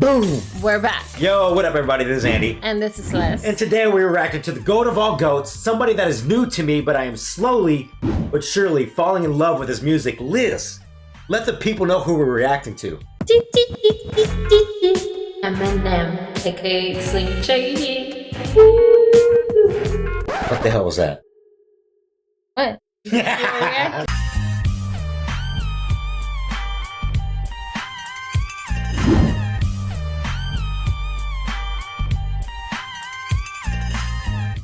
Boom! We're back. Yo, what up everybody? This is Andy. And this is Les. And today we're reacting to the GOAT of all GOATs, somebody that is new to me, but I am slowly but surely falling in love with his music. Liz, let the people know who we're reacting to. Eminem, aka Slim Shady. What the hell was that? What?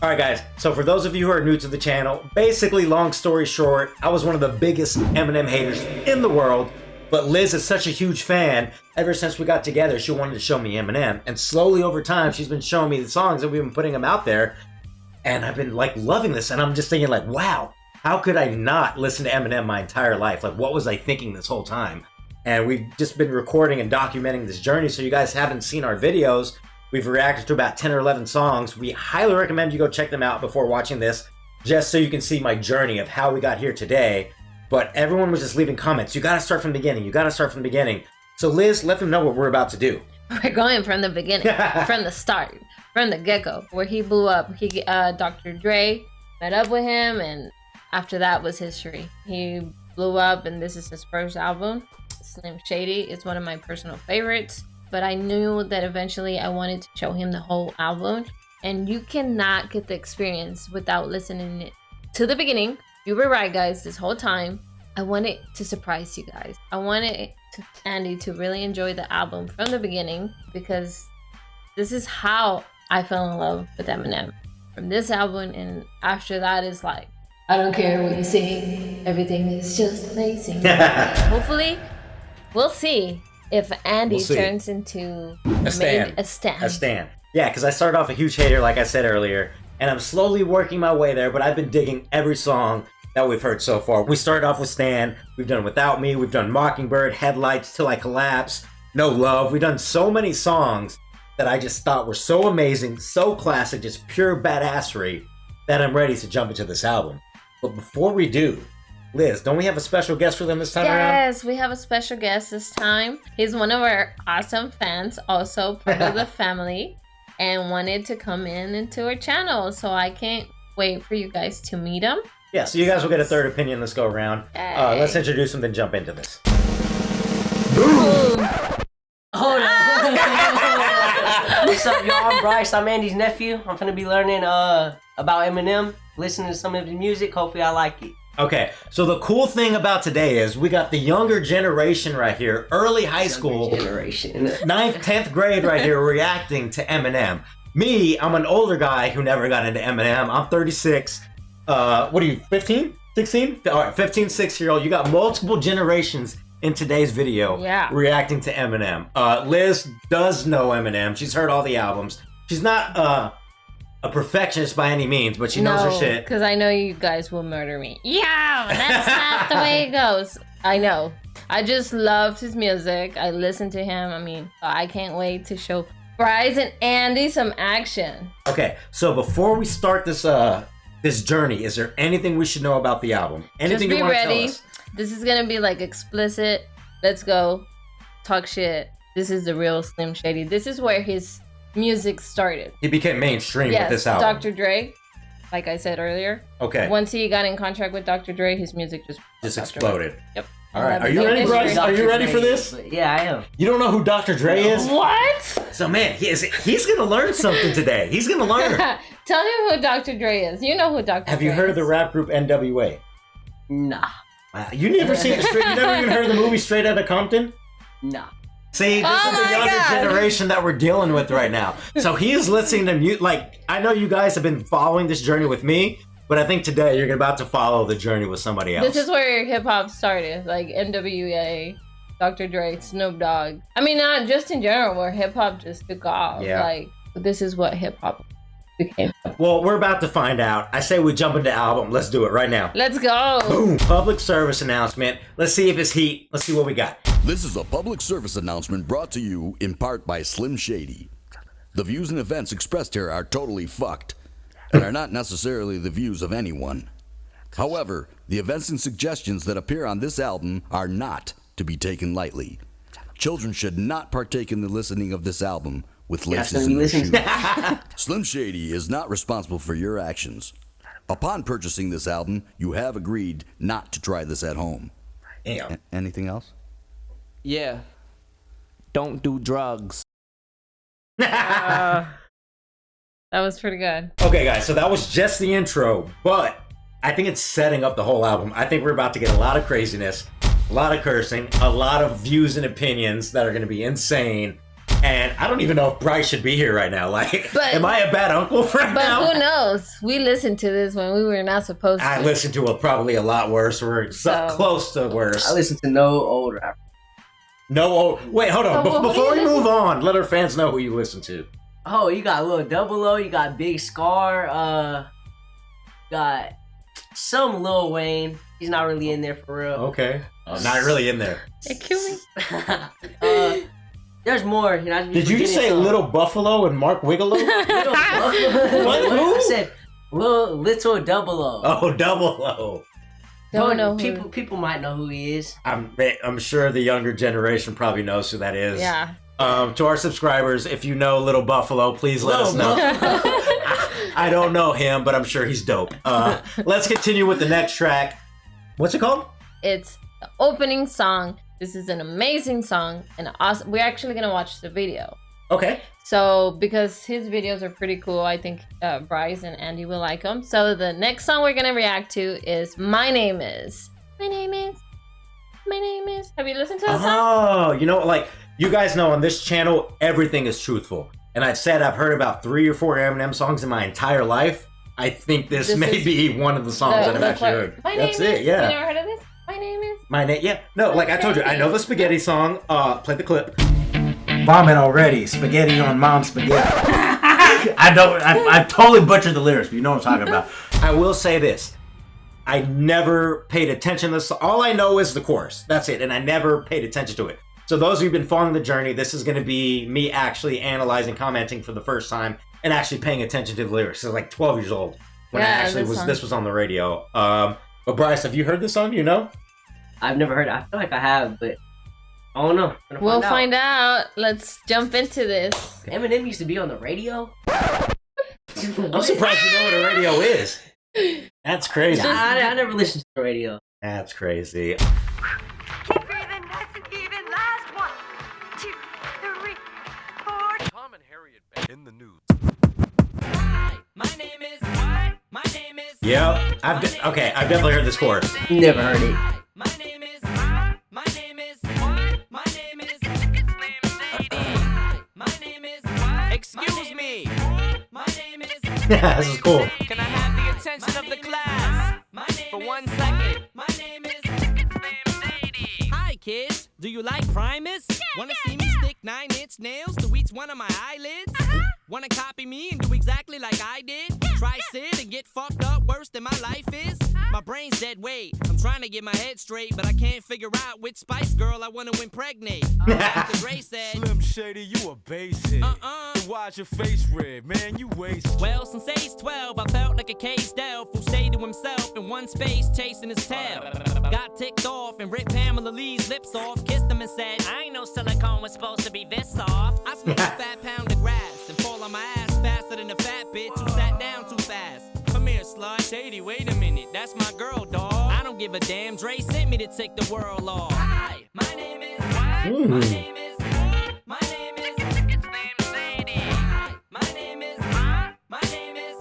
Alright guys, so for those of you who are new to the channel, basically long story short, I was one of the biggest Eminem haters in the world, but Liz is such a huge fan, ever since we got together she wanted to show me Eminem, and slowly over time she's been showing me the songs and we've been putting them out there, and I've been like loving this, and I'm just thinking like, wow, how could I not listen to Eminem my entire life? Like what was I thinking this whole time? And we've just been recording and documenting this journey, so you guys haven't seen our videos. We've reacted to about 10 or 11 songs. We highly recommend you go check them out before watching this, just so you can see my journey of how we got here today. But everyone was just leaving comments. You gotta start from the beginning. You gotta start from the beginning. So Liz, let them know what we're about to do. We're going from the beginning, from the start, from the get-go, where he blew up. Dr. Dre met up with him, and after that was history. He blew up, and this is his first album, Slim Shady. It's one of my personal favorites. But I knew that eventually I wanted to show him the whole album, and you cannot get the experience without listening to the beginning. You were right, guys. This whole time I wanted to surprise you guys. I wanted Andy to really enjoy the album from the beginning, because this is how I fell in love with Eminem, from this album. And after that is like, I don't care what you say, everything is just amazing. Hopefully we'll see if Andy turns into a stan. Yeah, because I started off a huge hater, like I said earlier, and I'm slowly working my way there, but I've been digging every song that we've heard so far. We started off with Stan, we've done Without Me, we've done Mockingbird, Headlights, Till I Collapse, No Love. We've done so many songs that I just thought were so amazing, so classic, just pure badassery, that I'm ready to jump into this album. But before we do, Liz, don't we have a special guest for them this time around? Yes, we have a special guest this time. He's one of our awesome fans, also part of the family, and wanted to come into our channel. So I can't wait for you guys to meet him. Yeah, so you guys will get a third opinion this go around. Hey. Let's introduce him, then jump into this. Boom! Hold on. What's up, y'all? I'm Bryce. I'm Andy's nephew. I'm gonna be learning about Eminem, listening to some of his music. Hopefully I like it. Okay, so the cool thing about today is we got the younger generation right here, early high school, generation, 9th, 10th grade right here, reacting to Eminem. Me, I'm an older guy who never got into Eminem. I'm 36. What are you, 15? 16? All right, 15, 6-year-old. You got multiple generations in today's video reacting to Eminem. Liz does know Eminem. She's heard all the albums. She's not a perfectionist by any means, but she knows her shit. Because I know you guys will murder me. Yeah, that's not the way it goes. I know. I just loved his music. I listened to him. I mean, I can't wait to show Bryce and Andy some action. Okay, so before we start this this journey, is there anything we should know about the album? Anything you want to tell us? This is gonna be like explicit. Let's go. Talk shit. This is the real Slim Shady. This is where his music started. He became mainstream with this album. Dr. Dre, like I said earlier. Okay. Once he got in contract with Dr. Dre, his music just exploded. Yep. All right. Are you ready, Bryce? Are you ready for this? Yeah, I am. You don't know who Dr. Dre is? What? So man, he's gonna learn something today. He's gonna learn. Tell him who Dr. Dre is. You know who Dr. Dre is. Have you heard of the rap group NWA? Nah. Wow. You never seen you never even heard of the movie Straight Outta Compton? Nah. See, this is the younger generation that we're dealing with right now. So he's listening to music. Like, I know you guys have been following this journey with me, but I think today you're about to follow the journey with somebody else. This is where hip hop started, like NWA, Dr. Dre, Snoop Dogg. I mean, not just in general, where hip hop just took off. Yeah. Like, this is what hip hop became. Well, we're about to find out. I say we jump into the album. Let's do it right now. Let's go. Boom. Public service announcement. Let's see if it's heat. Let's see what we got. This is a public service announcement brought to you in part by Slim Shady. The views and events expressed here are totally fucked and are not necessarily the views of anyone. However, the events and suggestions that appear on this album are not to be taken lightly. Children should not partake in the listening of this album with Yeah, laces so in their listen- shoes. Slim Shady is not responsible for your actions. Upon purchasing this album, you have agreed not to try this at home. Damn. Anything else? Yeah. Don't do drugs. That was pretty good. Okay, guys, so that was just the intro, but I think it's setting up the whole album. I think we're about to get a lot of craziness, a lot of cursing, a lot of views and opinions that are going to be insane. And I don't even know if Bryce should be here right now. Like, But- am I a bad uncle right But now? who knows? We listened to this when we were not supposed to. I listened to probably a lot worse. We're so So- close to worse. I listen to no old rapper. No, wait, hold on. So what do Before we you move on, let our fans know who you listen to. Oh, you got Lil Double O, you got Big Scar, got some Lil Wayne. He's not really in there for real. Okay. Not really in there. Hey, kill me. There's more. You know, Did you just say Little Buffalo and Mark Wigolo? What? Who? I said Little Double O. Oh, Double O. Don't know who. People might know who he is. I'm sure the younger generation probably knows who that is. Yeah. To our subscribers, if you know Little Buffalo, please let us know. I don't know him, but I'm sure he's dope. Let's continue with the next track. What's it called? It's the opening song. This is an amazing song, and awesome. We're actually gonna watch the video. Okay. So because his videos are pretty cool, I think Bryce and Andy will like them. So the next song we're gonna react to is "My Name Is." My name is. My name is. Have you listened to this song? Oh, you know, like you guys know on this channel, everything is truthful. And I've said I've heard about 3 or 4 Eminem songs in my entire life. I think this may is be one of the songs that I've actually heard. My That's name it, is. yeah. You never heard of this? My name is. My name, yeah. No, like I told you, I know the spaghetti song. Play the clip. Vomit already. Spaghetti on mom's spaghetti. I totally butchered the lyrics, but you know what I'm talking about. I will say this. I never paid attention to this. All I know is the chorus. That's it. And I never paid attention to it. So those who've been following the journey, this is going to be me actually analyzing, commenting for the first time, and actually paying attention to the lyrics. I was like 12 years old when I actually this was on the radio. But Bryce, have you heard this song? You know? I've never heard it. I feel like I have, but I don't know. We'll find out. Let's jump into this. Eminem used to be on the radio? I'm surprised you know what a radio is. That's crazy. I never listened to the radio. That's crazy. Keep breathing, nice and even. Last 1, 2, 3, 4. Tom and Harriet back in the news. My name is. My name is. Yeah, I've definitely heard this chorus. Never heard it. My name is. My name is. My name is. My name is. Excuse me. My name is. This is cool. Can I have the attention of the class for 1 second? My name is. Hi, kids. Do you like Primus? Wanna see me stick 9-inch nails to each one of my eyelids? Wanna copy me and do exactly like I did? Try sit and get fucked up worse than my life is? My brain's dead weight. I'm trying to get my head straight, but I can't figure out which Spice Girl I wanna impregnate. Dr. Dre said, Slim Shady, you a basic. Then why's your face red, man? You wasted. well, since age 12, I felt like a caged elf who stayed to himself in one space chasing his tail. Got ticked off and ripped Pamela Lee's lips off, kissed him and said, I ain't know silicone was supposed to be this soft. I smoked a fat pound of grass and fall on my ass faster than a fat bitch who sat down too fast. Come here, slut. Shady, wait a minute, that's my girl, dawg. I don't give a damn, Dre sent me to take the world off. Hi, my name is. My name is. My name is. Slim Shady. My name is. My name is.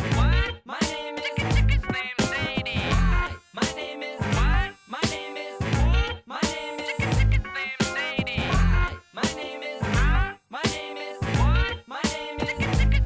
My name is. Slim Shady. My name is. My name is. My name is. Slim Shady. My name is. My name is. My name is. Slim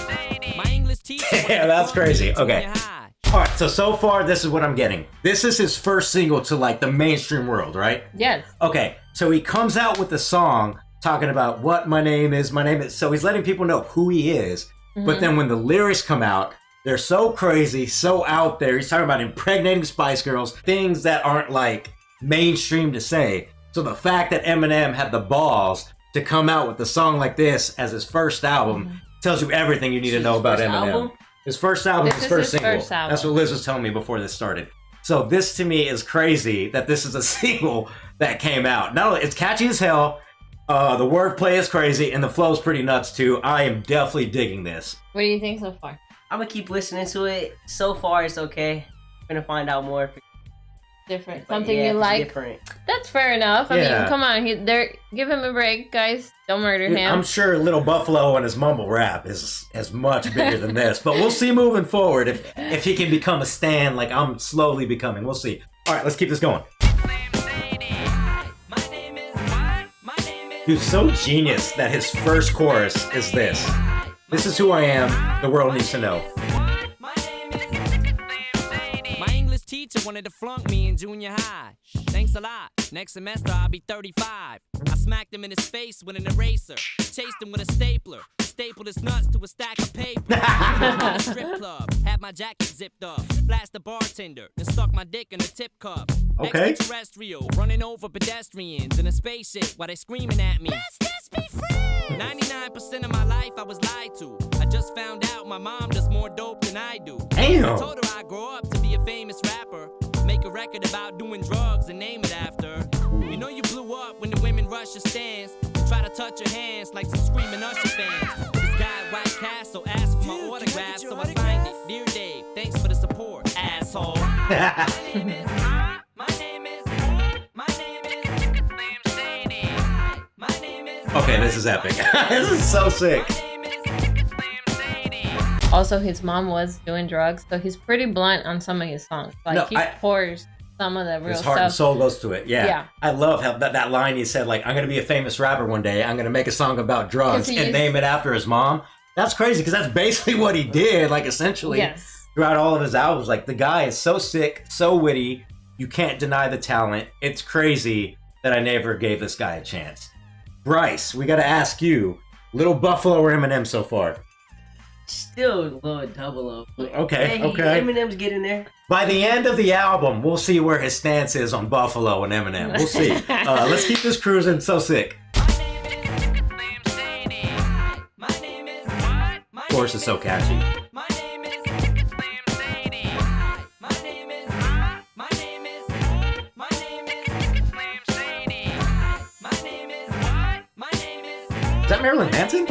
Shady. My English teacher. Yeah, that's crazy. Okay. Junior high. All right, so far, this is what I'm getting. This is his first single to, like, the mainstream world, right? Yes. Okay, so he comes out with a song talking about what my name is. So he's letting people know who he is. But then when the lyrics come out, they're so crazy, so out there. He's talking about impregnating Spice Girls, things that aren't, like, mainstream to say. So the fact that Eminem had the balls to come out with a song like this as his first album tells you everything you need to know about First Eminem. album? His first album, This his is first his single. first album. That's what Liz was telling me before this started. So this to me is crazy that this is a single that came out. Not only it's catchy as hell, The wordplay is crazy, and the flow's pretty nuts too. I am definitely digging this. What do you think so far? I'm gonna keep listening to it. So far, it's okay. I'm gonna find out more. Different. But Something yeah, you it's like? Different. That's fair enough. I Yeah. mean, come on. Give him a break, guys. Don't murder him. I'm sure Little Buffalo and his mumble rap is much bigger than this, but we'll see moving forward if he can become a stan like I'm slowly becoming. We'll see. All right, let's keep this going. Dude, so genius that his first chorus is this. This is who I am. The world needs to know. My English teacher wanted to flunk me in junior high. Thanks a lot. Next semester I'll be 35. I smacked him in his face with an eraser. Chased him with a stapler. Stapled his nuts to a stack of paper. Strip club. Had my jacket zipped up. Flashed the bartender. Then stuck my dick in a tip cup. Okay. Extraterrestrial. Running over pedestrians in a spaceship while they screaming at me. Let's be friends. 99% of my life I was lied to. I just found out my mom does more dope than I do. Damn. I told her I'd grow up to be a famous rapper. Make a record about doing drugs and name it after. You know you blew up when the women rush your stands. Try to touch your hands like some screaming Usher fans. This guy at White Castle asked for my autograph, so I signed it. Dear Dave, thanks for the support, asshole. My name is Slim Shady. My name is Okay, this is epic. This is so sick. Also, his mom was doing drugs, so he's pretty blunt on some of his songs. Like, No, he pours some of the real His heart and stuff. soul goes to it. Yeah. Yeah. I love how that line he said, like, I'm going to be a famous rapper one day. I'm going to make a song about drugs 'Cause he and used- name it after his mom. That's crazy because that's basically what he did, like, essentially. Yes. Throughout all of his albums. Like, the guy is so sick, so witty. You can't deny the talent. It's crazy that I never gave this guy a chance. Bryce, we got to ask you, Little Buffalo or Eminem so far? Still a little double O. Okay, Hey, okay. Eminem's getting there. By the end of the album, we'll see where his stance is on Buffalo and Eminem. We'll see. Let's keep this cruising. So sick. Of course, it's so catchy. My name is Slim Shady. My name is my name is my name is Slim Shady. My name is my name is Is that Marilyn Manson?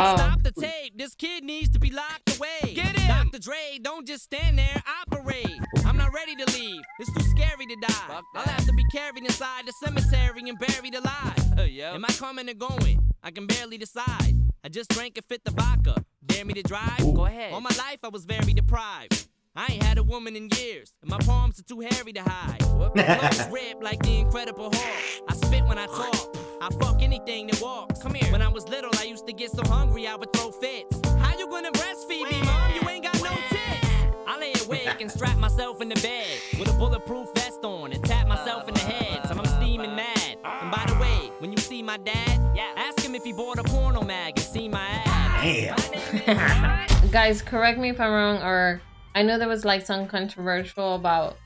Oh. Stop the tape. This kid needs to be locked away. Get him. Dr. Dre, don't just stand there, operate. I'm not ready to leave. It's too scary to die. I'll have to be carried inside the cemetery and buried alive. Am I coming or going? I can barely decide. I just drank and fit the vodka. Dare me to drive? Go ahead. All my life I was very deprived. I ain't had a woman in years, and my palms are too hairy to hide. Clothes ripped like the Incredible Hulk. I spit when I talk. I fuck anything that walks. Come here. When I was little, I used to get so hungry I would throw fits. How you gonna breastfeed me, mom? You ain't got no tits. I lay awake and strap myself in the bed with a bulletproof vest on and tap myself in the head till I'm steaming mad. And by the way, when you see my dad, ask him if he bought a porno mag and see my ad. Damn. Guys, correct me if I'm wrong, or I know there was like some controversial about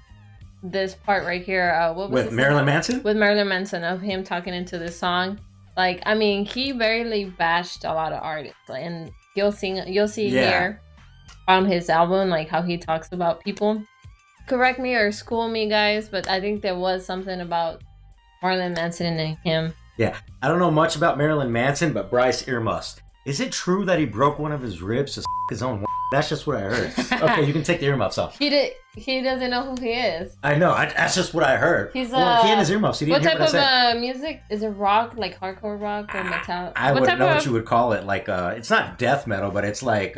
this part right here. What was With this Marilyn song? Manson? With Marilyn Manson, of him talking into this song. Like, I mean, he barely bashed a lot of artists, and you'll see Yeah. here on his album like how he talks about people. Correct me or school me, guys, but I think there was something about Marilyn Manson and him. Yeah. I don't know much about Marilyn Manson, but Bryce earmuffs. Is it true that he broke one of his ribs to his own? That's just what I heard. Okay, you can take the earmuffs off. He doesn't know who he is. I know. That's just what I heard. He's he had his earmuffs. He didn't what hear type what I of said. music is it? Rock, like hardcore rock or metal? I what wouldn't type know of what you would call it. Like, it's not death metal, but it's like,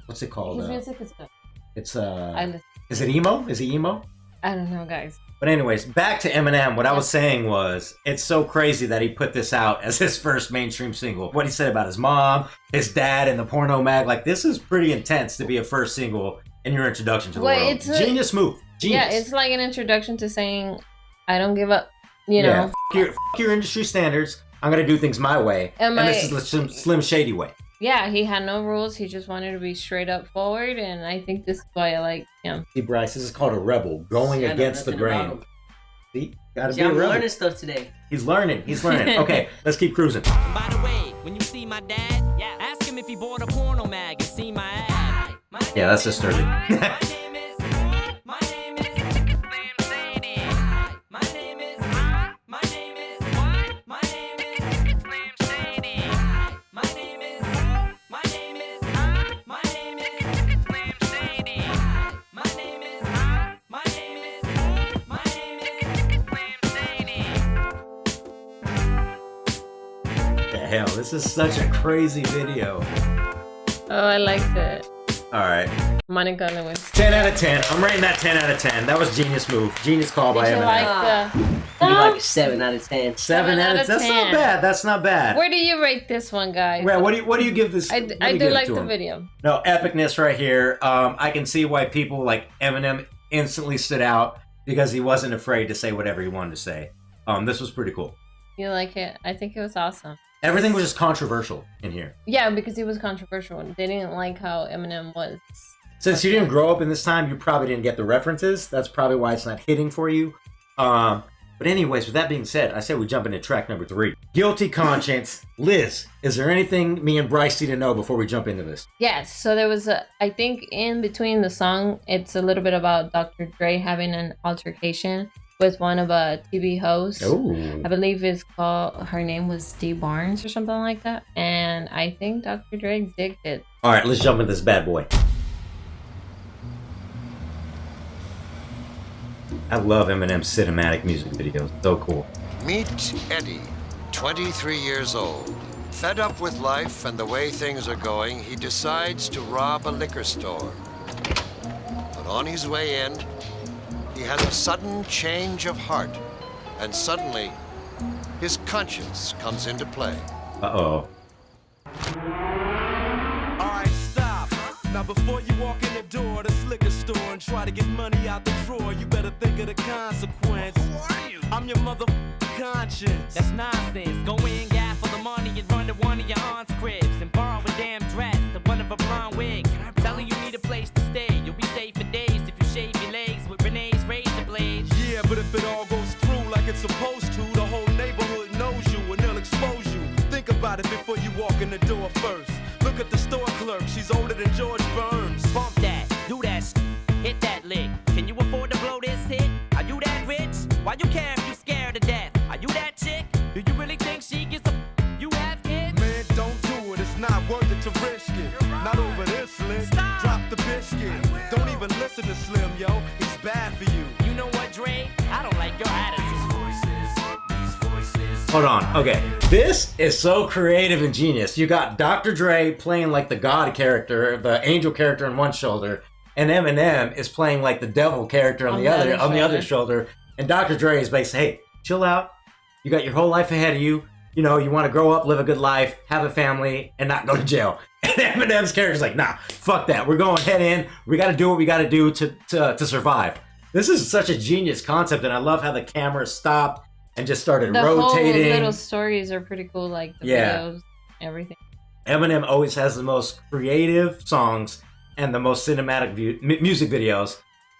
what's it called? his music is good. It's I listen. is it emo? Is he emo? I don't know, guys. But anyways, back to Eminem. What I was saying was, it's so crazy that he put this out as his first mainstream single. What he said about his mom, his dad, and the porno mag. Like, this is pretty intense to be a first single in your introduction to the Well, world. it's a- Genius move. Genius. Yeah, it's like an introduction to saying, I don't give up, you Yeah, know. f your industry standards. I'm going to do things my way. And this is the Slim Shady way. Yeah, he had no rules. He just wanted to be straight up forward, and I think this is why I like him. See, Bryce, this is called a rebel, going Yeah, I know against the nothing about grain. him. See? Gotta See, be a I'm rebel. learning stuff today. He's learning. Okay, let's keep cruising. By the way, when you see my dad, ask him if he bought a porno mag and see my ad. Yeah, that's disturbing. My name is Slim Shady. My name is the hell? This is such a crazy video. Oh, I liked it. All right. Monica Lewis. 10 out of 10. I'm rating that 10 out of 10. That was genius move. Genius call by Did you Eminem. like the... Give me like a 7 out of 10. 7 out of 10. That's not bad. That's not bad. Where do you rate this one, guys? Well, what do you give this? I what do you give it like to the him? video. No, epicness right here. I can see why people like Eminem instantly stood out because he wasn't afraid to say whatever he wanted to say. This was pretty cool. You like it? I think it was awesome. Everything was just controversial in here. Yeah, because he was controversial. They didn't like how Eminem was. Since you didn't grow up in this time, you probably didn't get the references. That's probably why it's not hitting for you. But anyways, with that being said, I said we jump into track number 3. Guilty Conscience. Liz, is there anything me and Bryce need to know before we jump into this? Yes, so there was I think in between the song, it's a little bit about Dr. Dre having an altercation with one of a TV hosts. Oh. I believe her name was Dee Barnes or something like that. And I think Dr. Dre digged it. All right, let's jump into this bad boy. I love Eminem's cinematic music videos. So cool. Meet Eddie, 23 years old. Fed up with life and the way things are going, he decides to rob a liquor store. But on his way in, he has a sudden change of heart. And suddenly, his conscience comes into play. Uh-oh. Alright, stop. Now before you walk in the door of this liquor store and try to get money out the drawer, you better think of the consequence. Who are you? I'm your mother conscience. That's nonsense. Go in, gap for the money, and run to one of your aunt's cribs and borrow a damn dress to one of her blonde wigs. Telling you need a place to stay. You'll be safe for days if you shave your legs with Renee's razor blades. Yeah, but if it all goes through like it's supposed to, the whole neighborhood knows you and they'll expose you. Think about it before you walk in the door first. Look at the store clerk, she's older than George Burns. Bump that, do that, hit that lick. Can you afford to blow this hit? Are you that rich? Why you care if you scared to death? Are you that chick? Do you really think she gives a you have kids? Man, don't do it, it's not worth it to risk it. Not over this lick, drop the biscuit. Don't even listen to Slim, yo, he's bad for you. You know what, Dre? I don't like your attitude. Hold on. Okay. This is so creative and genius. You got Dr. Dre playing like the God character, the angel character on one shoulder, and Eminem is playing like the devil character on the other shoulder. And Dr. Dre is basically, hey, chill out. You got your whole life ahead of you. You know, you want to grow up, live a good life, have a family, and not go to jail. And Eminem's character's like, nah, fuck that. We're going head in. We got to do what we got to do to survive. This is such a genius concept, and I love how the camera stopped and just started rotating. The whole little stories are pretty cool, like the videos, everything. Eminem always has the most creative songs and the most cinematic music videos.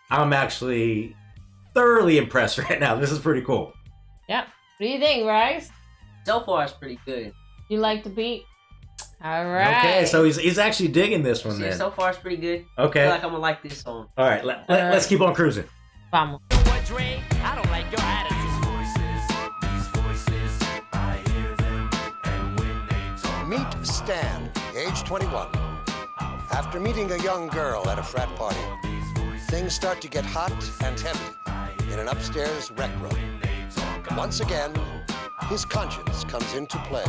I'm actually thoroughly impressed right now. This is pretty cool. Yeah. What do you think, Bryce? So far, it's pretty good. You like the beat? All right. Okay, so he's actually digging this one then. So far, it's pretty good. Okay. I feel like I'm gonna like this song. All right, let's keep on cruising. Vamos. You know what, Dre? I don't like your attitude. Meet Stan, age 21. After meeting a young girl at a frat party, things start to get hot and heavy in an upstairs rec room. Once again, his conscience comes into play.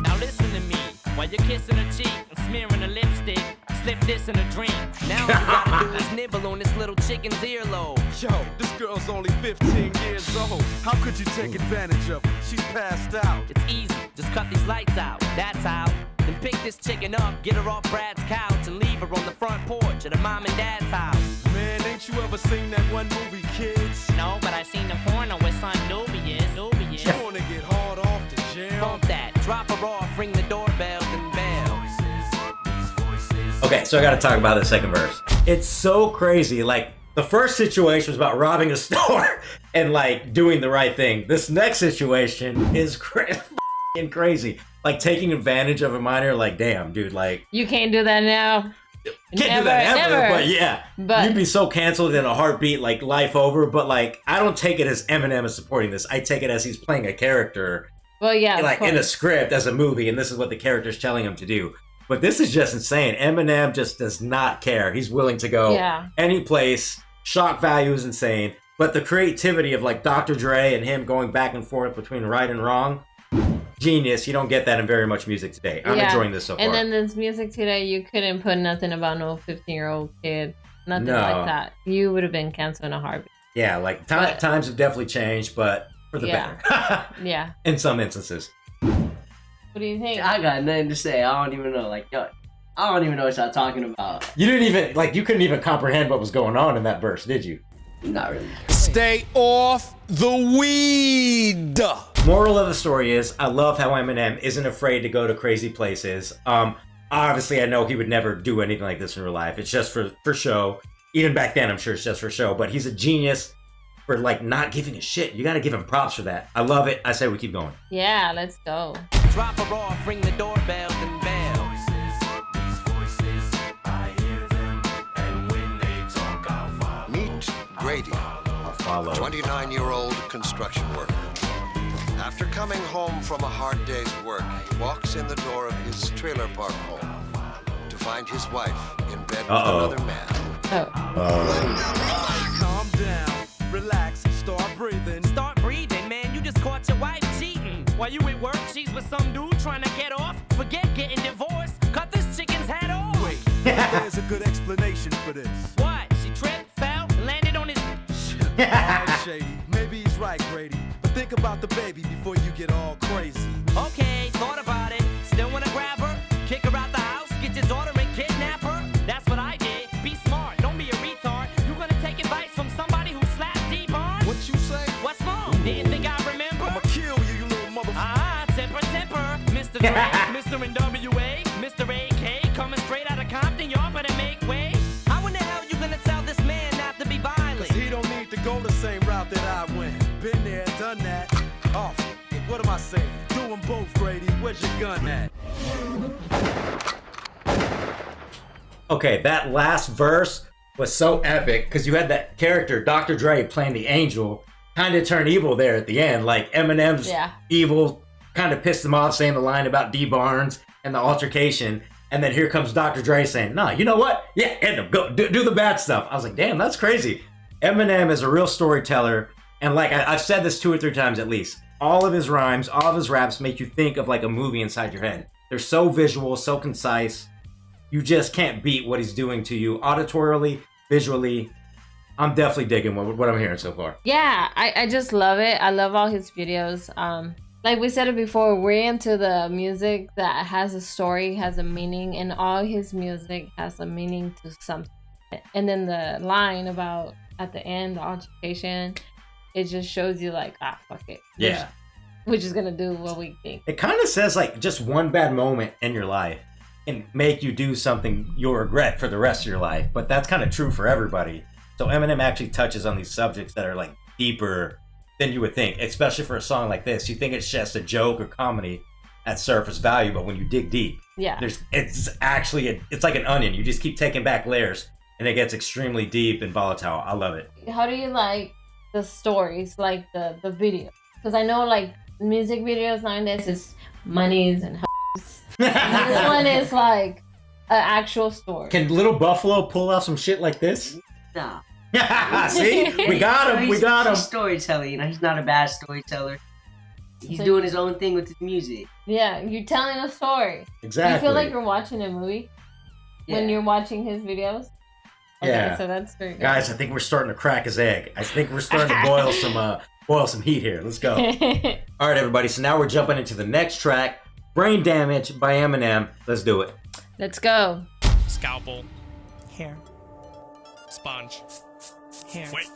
Now listen to me. While you're kissing her cheek and smearing her lipstick, slip this in a drink. Now all you gotta do is nibble on this little chicken's earlobe. Yo, this girl's only 15 years old. How could you take advantage of her? She's passed out. It's easy, just cut these lights out. That's how. Then pick this chicken up, get her off Brad's couch, and leave her on the front porch at her mom and dad's house. Man, ain't you ever seen that one movie, Kids? No, but I seen the porno with son Nubius. You wanna get hard off the jail? Bump that, drop her off, ring the doorbell, then bell. Okay, so I got to talk about the second verse. It's so crazy. Like, the first situation was about robbing a store and, like, doing the right thing. This next situation is crazy. Like, taking advantage of a minor, like, damn, dude, like... You can't do that now. Can't do that ever, but yeah. But you'd be so canceled in a heartbeat, like, life over. But, like, I don't take it as Eminem is supporting this. I take it as he's playing a character. Well, yeah, like, in a script as a movie, and this is what the character's telling him to do. But this is just insane. Eminem just does not care. He's willing to go any place. Shock value is insane. But the creativity of like Dr. Dre and him going back and forth between right and wrong, genius. You don't get that in very much music today. I'm enjoying this so far. And then this music today, you couldn't put nothing about no 15-year-old kid. Nothing like that. You would have been canceled in a heartbeat. Yeah, like times have definitely changed, but for the better. Yeah. In some instances. What do you think? I got nothing to say. I don't even know. Like, yo, I don't even know what y'all talking about. You didn't even, like, you couldn't even comprehend what was going on in that verse, did you? Not really. Stay off the weed. Moral of the story is, I love how Eminem isn't afraid to go to crazy places. Obviously, I know he would never do anything like this in real life. It's just for show. Even back then, I'm sure it's just for show. But he's a genius for, like, not giving a shit. You got to give him props for that. I love it. I say we keep going. Yeah, let's go. Drop her off, ring the doorbell, then bell. Meet Grady, I'll follow. 29-year-old construction worker. After coming home from a hard day's work, he walks in the door of his trailer park home to find his wife in bed with another man. Calm down, relax, start breathing. Start breathing, man. You just caught your wife cheating. While you at work, she's with some dude trying to get off. Forget getting divorced. Cut this chicken's head off. Wait, there's a good explanation for this. What? She tripped, fell, landed on his... Oh, Shady. Maybe he's right, Grady. But think about the baby before you get all crazy. Okay, thought about it. Still wanna grab her? Kick her out the house? Get your daughter and kidnap her? That's what I did. Be smart, don't be a retard. You gonna take advice from somebody who slapped D-Barnes? What you say? What's wrong? Didn't think I remember? I'ma kill you, you little motherfucker. Temper. Mr. Dre, Mr. NWA, Mr. AK, coming straight out of Compton, y'all better make way. How in the hell you gonna tell this man not to be violent? Cause he don't need to go the same route that I went. Been there, done that. Oh, what am I saying? Do them both, Grady. Where's your gun at? Okay, that last verse was so epic because you had that character, Dr. Dre, playing the angel, kind of turn evil there at the end. Like Eminem's evil kind of pissed him off, saying the line about D. Barnes and the altercation. And then here comes Dr. Dre saying, nah, you know what? Yeah, end him. Go do the bad stuff. I was like, damn, that's crazy. Eminem is a real storyteller. And like I've said this 2 or 3 times at least. All of his rhymes, all of his raps make you think of like a movie inside your head. They're so visual, so concise. You just can't beat what he's doing to you auditorily, visually. I'm definitely digging what I'm hearing so far. Yeah, I just love it. I love all his videos. Like we said it before, we're into the music that has a story, has a meaning, and all his music has a meaning to something. And then the line about at the end, the altercation, it just shows you like, fuck it. Yeah. We're just gonna do what we think. It kind of says like just one bad moment in your life can make you do something you'll regret for the rest of your life. But that's kind of true for everybody. So Eminem actually touches on these subjects that are like deeper than you would think, especially for a song like this. You think it's just a joke or comedy at surface value, but when you dig deep, it's actually it's like an onion. You just keep taking back layers, and it gets extremely deep and volatile. I love it. How do you like the stories, like the video? Because I know like music videos nowadays is monies and this one is like an actual story. Can Little Buffalo pull off some shit like this? Nah. See, we got him. We got him. He's storyteller, you know. He's not a bad storyteller. He's doing his own thing with his music. Yeah, you're telling a story. Exactly. You feel like you're watching a movie when you're watching his videos. Okay, yeah. So that's very good. Guys, I think we're starting to crack his egg. I think we're starting to boil some heat here. Let's go. All right, everybody. So now we're jumping into the next track, "Brain Damage" by Eminem. Let's do it. Let's go. Scalpel. Hair. Sponge. Hair. Wait.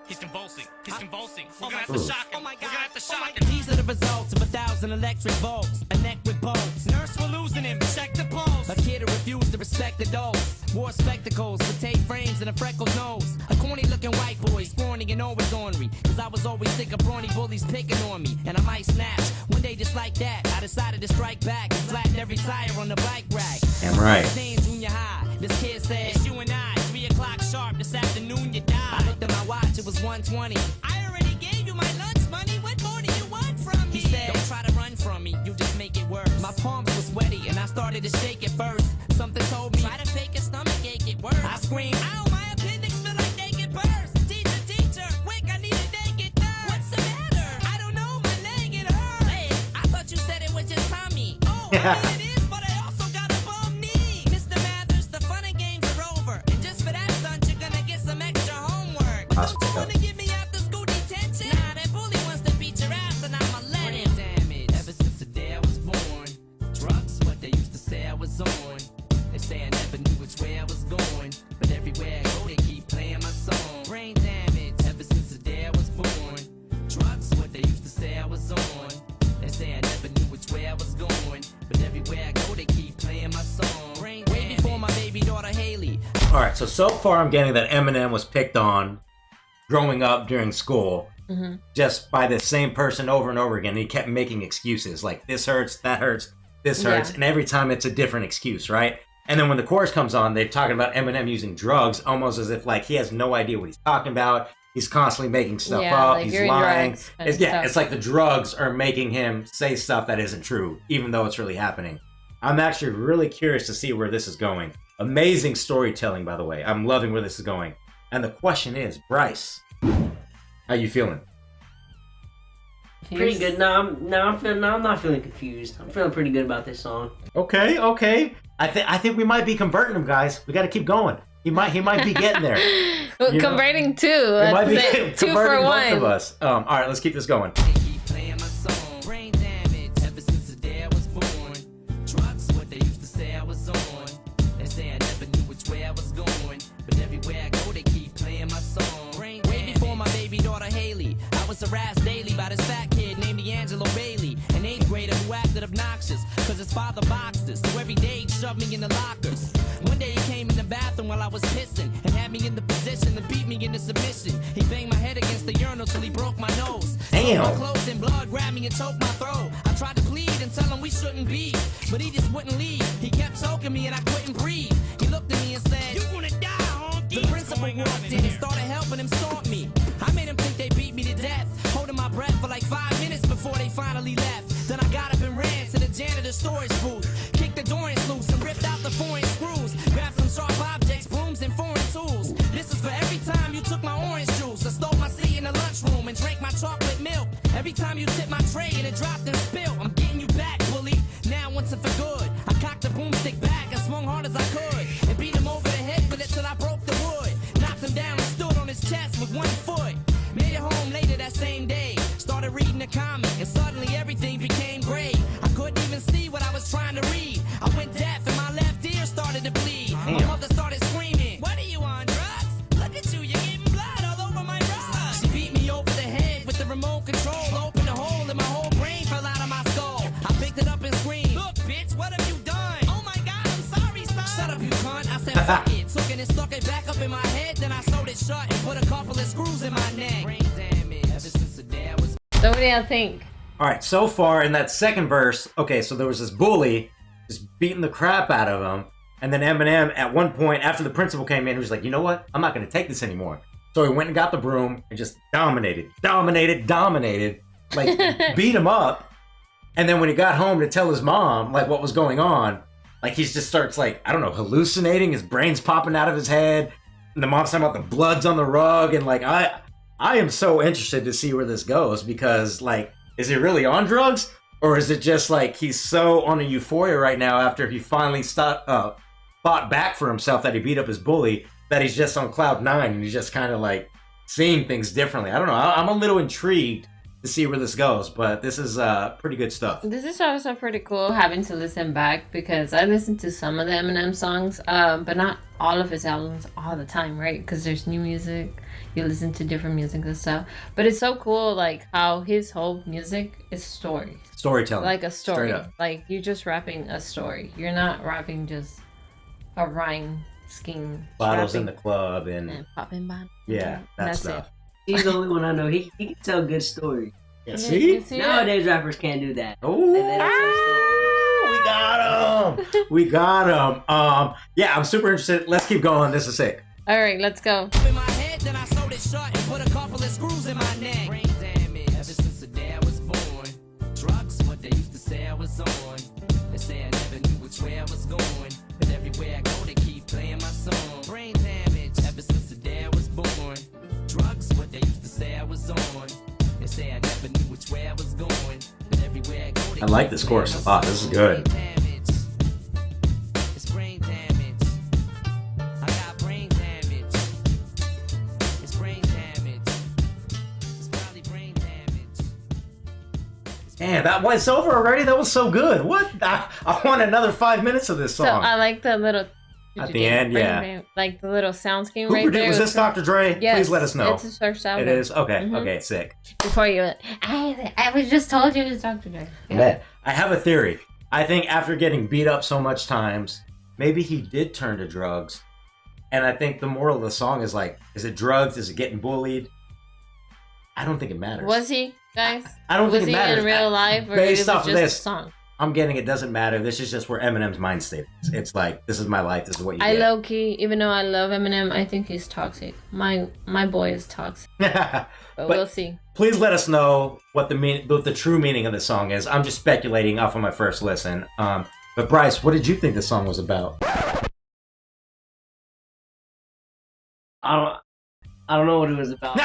He's convulsing. He's convulsing. We're gonna have to shock him. Oh my God. We're gonna have to shock him. These are the results of 1,000 electric volts. A neck with bolts. Nurse, we're losing him. Check the pulse. A kid who refused to respect adults. Wore spectacles with tape frames and a freckled nose. A corny looking white boy, scrawny and always ornery. Cause I was always sick of brawny bullies picking on me. And I might snatch. One day just like that, I decided to strike back and flatten every tire on the bike rack. Damn right. Junior high. This kid said, it's you and I. 3 o'clock sharp this afternoon you die. I looked at my watch, it was 1:20. I already gave you my lunch money. What more do you want from me? He said, don't try to run from me, you just make it worse. My palms was sweaty and I started to shake it first. Something told me, try to fake a stomach ache, it works. I screamed, ow, my appendix feel like naked birds. Teacher, quick, I It is, but I also got a bum knee. Mr. Mathers, the fun and games are over. And just for that stunt, you're gonna get some extra homework. Don't you wanna give me after school detention? Nah, that bully wants to beat your ass and I'ma let him. Damage. Ever since the day I was born. Drugs, what they used to say I was on. They say I never knew which way I was going. But everywhere I go, they keep playing my song. Brain damage. Ever since the day I was born. Drugs, what they used to say I was on. They say I never knew which way I was going. But everywhere I go, they keep playing my song. Brain damage. Way before my baby daughter Haley. All right, so far I'm getting that Eminem was picked on growing up during school just by the same person over and over again. He kept making excuses like this hurts, that hurts, this hurts, and every time it's a different excuse, right? And then when the chorus comes on, they're talking about Eminem using drugs, almost as if like he has no idea what he's talking about. He's constantly making stuff up. Like He's you're lying. drugs It's like the drugs are making him say stuff that isn't true, even though it's really happening. I'm actually really curious to see where this is going. Amazing storytelling, by the way. I'm loving where this is going. And the question is, Bryce, how you feeling? Pretty good. I'm not feeling confused. I'm feeling pretty good about this song. Okay. I think we might be converting him, guys. We got to keep going. He might be getting there. Converting two. It might be Two converting for both one. of us. All right, let's keep this going. They keep playing my song. Brain damage. Ever since the day I was born. Drugs, what they used to say I was on. They say I never knew which way I was going. But everywhere I go, they keep playing my song. Brain way before my baby daughter Haley. I was harassed daily by this fat kid named D'Angelo Bailey, an 8th grader who acted obnoxious cause his father boxed us. So every day he'd shove me in the lockers. One day he came in the bathroom while I was pissing and had me in the position to beat me into submission. He banged my head against the urinal till he broke my nose. Damn. My clothes and blood grabbed me and choked my throat. I tried to plead and tell him we shouldn't be, but he just wouldn't leave. He kept choking me and I couldn't breathe. He looked at me and said, "You gonna die, honky." The principal walked in and started helping him stomp me. I made him think they beat me to death, holding my breath for like 5 minutes before they finally left. Then I got up and ran to the janitor's storage booth, kicked the door loose and ripped out the foreign screws, grabbed some sharp objects, brooms and foreign tools. This is for every time you took my orange juice. I stole my seat in the lunchroom and drank my chocolate milk. Every time you tipped my tray and it dropped and spilled. I'm getting you back, bully, now once and for good. I cocked the broomstick back and swung hard as I could and beat him over the head with it till I broke the wood. Knocked him down and stood on his chest with 1 foot. Made it home later that same day. Started reading a comic and suddenly everything became gray. I couldn't even see what I was trying to read. I went deaf and my left ear started to bleed. My mother started screaming, "What are you on, drugs? Look at you, you're getting blood all over my rug." She beat me over the head with the remote control, opened a hole and my whole brain fell out of my skull. I picked it up and screamed, "Look, bitch, what have you done?" "Oh my God, I'm sorry, son." "Shut up, you cunt." I said, "Fuck it." Took it and stuck it back up in my head, then I sewed it shut and put a couple of screws in my neck. Brain damage. Ever since the day I was. So what do y'all think? All right, so far in that second verse, okay, so there was this bully just beating the crap out of him. And then Eminem, at one point, after the principal came in, he was like, "You know what? I'm not going to take this anymore." So he went and got the broom and just dominated, like beat him up. And then when he got home to tell his mom, like, what was going on, like, he just starts, like, I don't know, hallucinating. His brain's popping out of his head. And the mom's talking about the blood's on the rug. And, like, I am so interested to see where this goes because, like, is he really on drugs? Or is it just, like, he's so on a euphoria right now after he finally fought back for himself that he beat up his bully that he's just on cloud 9 and he's just kind of, like, seeing things differently. I don't know. I'm a little intrigued to see where this goes, but this is pretty good stuff. This is also pretty cool having to listen back because I listen to some of the Eminem songs, but not all of his albums all the time, right? Because there's new music, you listen to different music and stuff. But it's so cool, like how his whole music is stories. Storytelling. Like a story. Straight up. Like you're just rapping a story. You're not rapping just a rhyme scheme. Bottles in the club and popping bottles. Yeah, that stuff. He's the only one I know. He can tell good stories. Yeah, see? Nowadays rappers can't do that. Oh, They don't tell stories. we got him. Yeah, I'm super interested. Let's keep going. This is sick. All right, let's go. In my head, then I sewed it shut and put a couple of screws in my neck. Brain damage. Ever since the day I was born. Drugs, what they used to say I was on. They say I never knew which way I was going. But everywhere I go, they keep playing my song. Brain damage. Ever since the day I was born. Drugs, what they used to say I was on. They say I never knew which way I was going. But everywhere I go, they I like this chorus a lot. This is good. Man, that was over already? That was so good. What? I want another 5 minutes of this song. So I like the little... At the end, yeah. Like the little sound scheme Who right produced, there. was this Dr. Dre? Yes, Please let us know. It's his first album. It is? Okay, okay, sick. Before you... I was just told you it was Dr. Dre. Yeah. Man, I have a theory. I think after getting beat up so much times, maybe he did turn to drugs. And I think the moral of the song is like, is it drugs? Is it getting bullied? I don't think it matters. Was he, guys? I don't think it matters. Was he in real life, or Based is it off just of this a song? I'm getting it doesn't matter. This is just where Eminem's mind state is. It's like, this is my life. This is what you I get. low key, even though I love Eminem, I think he's toxic. My boy is toxic. But we'll see. Please let us know what the true meaning of the song is. I'm just speculating off of my first listen. But Bryce, what did you think the song was about? I don't know what it was about.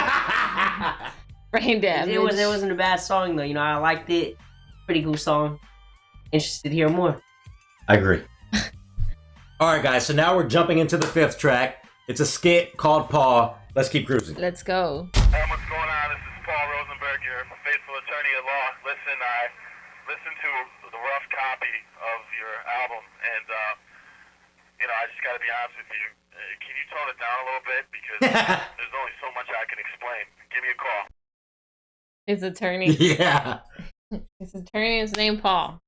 Brain damage. It wasn't a bad song though. You know, I liked it. Pretty cool song. Interested to hear more. I agree. All right, guys. So now we're jumping into the 5th track. It's a skit called Paul. Let's keep cruising. Let's go. Hey, what's going on? This is Paul Rosenberg, your faithful attorney at law. Listen, I listened to the rough copy of your album, and I just got to be honest with you. Can you tone it down a little bit? Because there's only so much I can explain. Give me a call. His attorney. Yeah. His attorney is named Paul.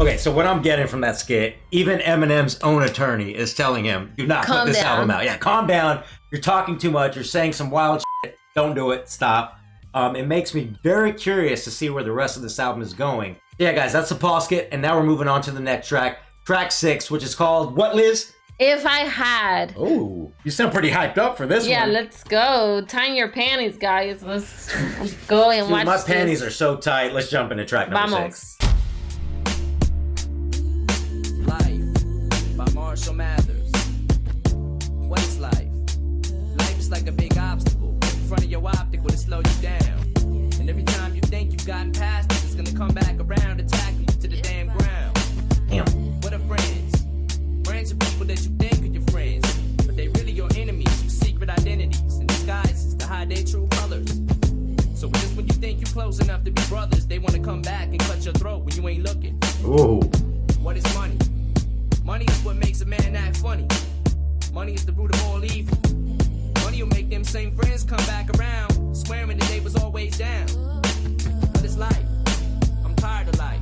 Okay, so what I'm getting from that skit, even Eminem's own attorney is telling him, do not put this album out. Yeah, calm down. You're talking too much. You're saying some wild shit. Don't do it. Stop. It makes me very curious to see where the rest of this album is going. Yeah, guys, that's the Paul skit, and now we're moving on to the next track. Track 6, which is called, what, Liz? If I Had. Oh, you sound pretty hyped up for this one. Yeah, let's go. Tying your panties, guys. Let's go and watch my this. panties are so tight. Let's jump into track number Vamos. 6. Life by Marshall Mathers. What is life? Life is like a big obstacle in front of your optical to slow you down. And every time you think you've gotten past it, it's gonna come back around and tackle you to the damn ground. Damn. What are friends? Friends are people that you think are your friends, but they really your enemies with secret identities and disguises to hide their true colors. So just when you think you're close enough to be brothers, they want to come back and cut your throat when you ain't looking. Ooh. What is money? Money is what makes a man act funny. Money is the root of all evil. Money will make them same friends come back around, swearing that they was always down. But it's life. I'm tired of life.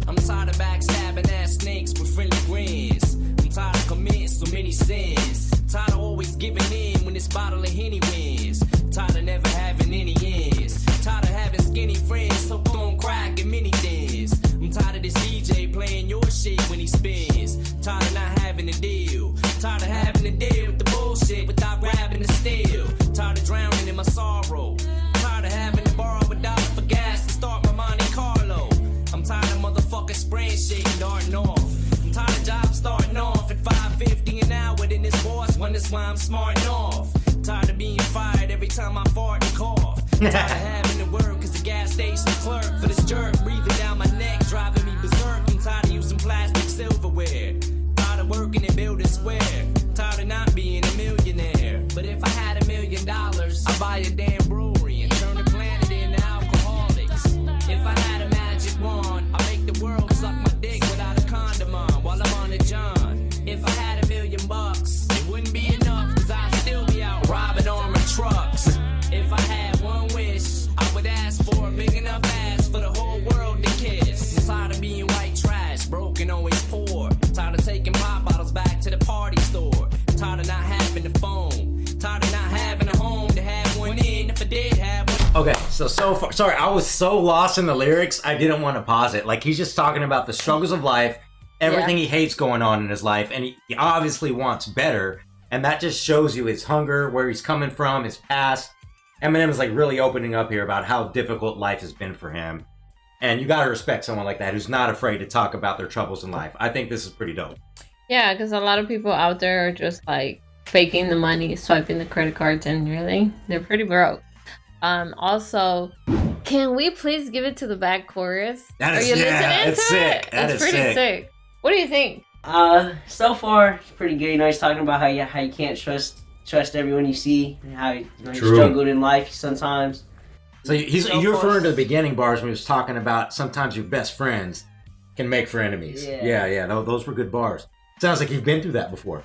I'm tired of backstabbing ass snakes with friendly grins. I'm tired of committing so many sins. Tired of always giving in when this bottle of Henny wins. Tired of never having any ends. Tired of having skinny friends hooked on crack and many things. I'm tired of this DJ playing your shit when he spins. Tired of not having a deal. Tired of having to deal with the bullshit without grabbing the steel. Tired of drowning in my sorrow. Tired of having to borrow $1 for gas to start my Monte Carlo. I'm tired of motherfuckers spraying shit and darting off. I'm tired of jobs starting off at $5.50 an hour. Then this boss wonders why I'm smarting off. Tired of being fired every time I fart and cough. Tired of having to work as a gas station clerk for this jerk breathing down my neck, driving me berserk. I'm tired of using plastic silverware. Tired of working in building square. Tired of not being a millionaire. But if I had $1 million, I'd buy a damn brewery and turn the planet into alcoholics. If I had a magic wand, I'd make the world suck my dick without a condom on while I'm on the John. If I had $1 million, it wouldn't be enough, cause I'd still be out robbing armored trucks. If I had one wish, I would ask for a big enough ass for the whole world to kiss. I'm tired of being white trash, broken, always poor. Tired of taking pop bottles back to the party store. Tired of not having a phone. Tired of not having a home to have one in if I did have one. Okay, so far, sorry, I was so lost in the lyrics, I didn't want to pause it. Like, he's just talking about the struggles of life, everything he hates going on in his life, and he obviously wants better, and that just shows you his hunger, where he's coming from, his past. Eminem is like really opening up here about how difficult life has been for him, and you gotta respect someone like that who's not afraid to talk about their troubles in life. I think this is pretty dope. Yeah, because a lot of people out there are just like faking the money, swiping the credit cards, and really, they're pretty broke. Also, Can we please give it to the back chorus? That is, Are you yeah, listening it's to sick. it? That It's is pretty sick. What do you think? So far it's pretty good. You know, he's talking about how you can't trust everyone you see, and how he struggled in life sometimes. So you're referring to the beginning bars when he was talking about sometimes your best friends can make for enemies. Yeah. Those were good bars. Sounds like you've been through that before.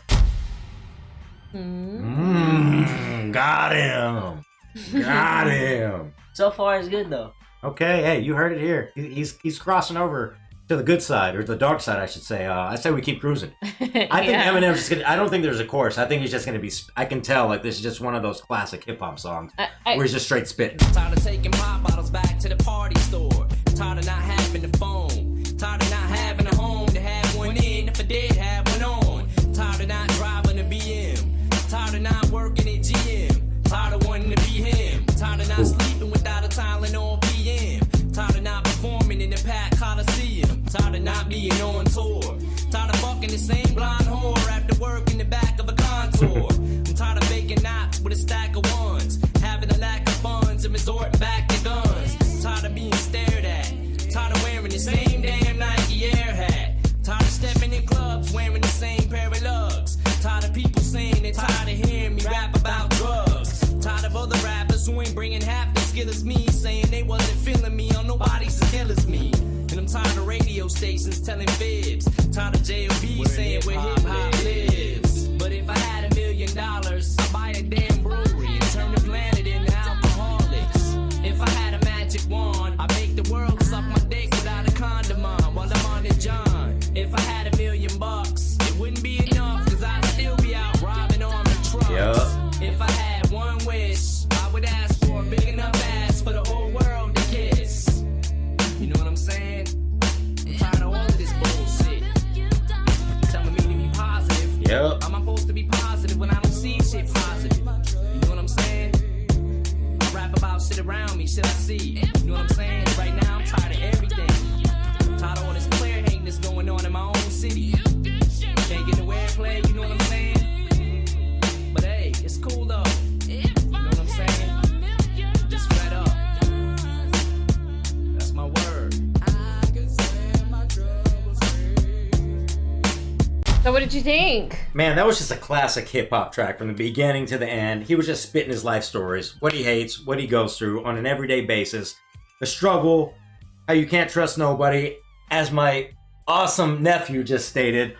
Got him. Got him. So far it's good though. Okay, hey, you heard it here. He's crossing over to the good side, or the dark side, I should say. I say we keep cruising. I think Eminem's just gonna. I don't think there's a chorus. I think he's just gonna be. I can tell like this is just one of those classic hip hop songs where he's just straight spitting. Tired of taking pop bottles back to the party store. Tired of not having the phone. Tired of not having a home to have one in if I did have one on. Tired of not driving a BM. Tired of not working at GM. Tired of wanting to be him. Tired of not sleeping without a Tylenol PM. Tired of not performing in the Pack Coliseum. Tired of not being on tour. Tired of fucking the same blonde whore after work in the back of a contour. I'm tired of faking knots with a stack of ones. Having a lack of funds and resorting back to guns. Tired of being stared at. Tired of wearing the same damn Nike Air hat. Tired of stepping in clubs wearing the same pair of lugs. Tired of people saying they're tired of hearing me rap about drugs. Tired of other rappers who ain't bringing half the skill as me, saying they wasn't feeling me on nobody's as skill as me. And I'm tired of radio stations telling fibs. Tired of JLB saying where hip hop lives. But if I had $1 million, I'd buy a damn brewery and turn the planet into alcoholics. If I had a magic wand, I'd make the world suck my dick without a condom on while I'm on the John. If I had $1 million, it wouldn't be enough, cause I'd still be out robbing armored trucks. If I had one wish, I would ask for a big enough ass for the whole world to kiss. You know what I'm saying? I'm tired of all of this bullshit. Telling me to be positive. How am I supposed to be positive when I don't see shit positive? You know what I'm saying? I rap about shit around me, shit I see. You know what I'm saying? Right now I'm tired of everything. Tired of all this player hating that's going on in my own city. Can't get no airplay, you know what I'm saying? But hey, it's cool though. You know what I'm saying? Just fed up. That's my word. So what did you think? Man, that was just a classic hip hop track from the beginning to the end. He was just spitting his life stories, what he hates, what he goes through on an everyday basis, the struggle, how you can't trust nobody. As my awesome nephew just stated,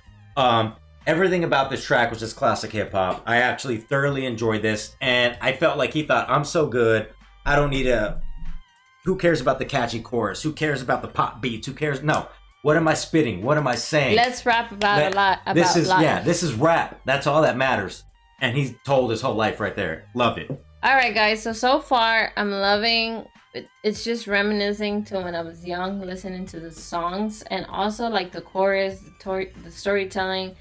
everything about this track was just classic hip hop. I actually thoroughly enjoyed this, and I felt like he thought, I'm so good, I don't need a... Who cares about the catchy chorus? Who cares about the pop beats? Who cares? No. What am I spitting? What am I saying? Let's rap about a lot about this is life. Yeah, this is rap. That's all that matters. And he told his whole life right there. Loved it. All right, guys. So far, I'm loving. It's just reminiscing to when I was young, listening to the songs, and also like the chorus, the storytelling.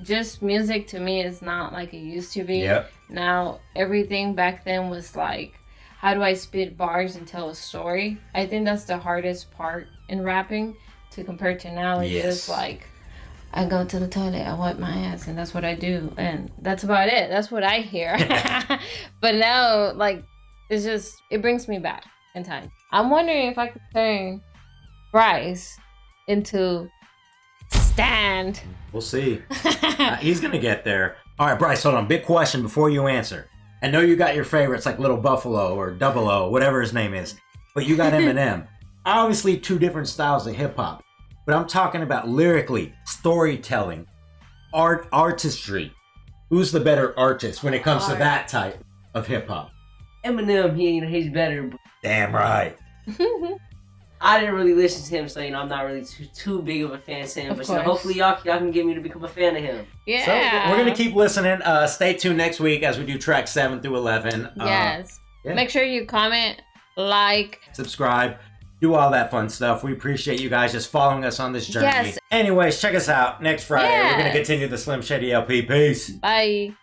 Just music to me is not like it used to be. Yep. Now everything back then was like, how do I spit bars and tell a story? I think that's the hardest part in rapping. To compare to now, it's just like, I go to the toilet, I wipe my ass, and that's what I do, and that's about it. That's what I hear. But now, like, it's just, it brings me back in time. I'm wondering if I could turn Bryce into Stand. We'll see. He's gonna get there. All right, Bryce, hold on. Big question before you answer. I know you got your favorites like Little Buffalo or Double O, whatever his name is, but you got Eminem. Obviously, two different styles of hip hop, but I'm talking about lyrically, storytelling, artistry. Who's the better artist when it comes to that type of hip hop? Eminem, he's better. Damn right. I didn't really listen to him, so I'm not really too big of a fan of him. But hopefully y'all can get me to become a fan of him. Yeah. So we're gonna keep listening. Stay tuned next week as we do track 7 through 11. Yes. Make sure you comment, like, subscribe. Do all that fun stuff. We appreciate you guys just following us on this journey. Yes. Anyways, check us out next Friday. We're going to continue the Slim Shady LP. Peace. Bye.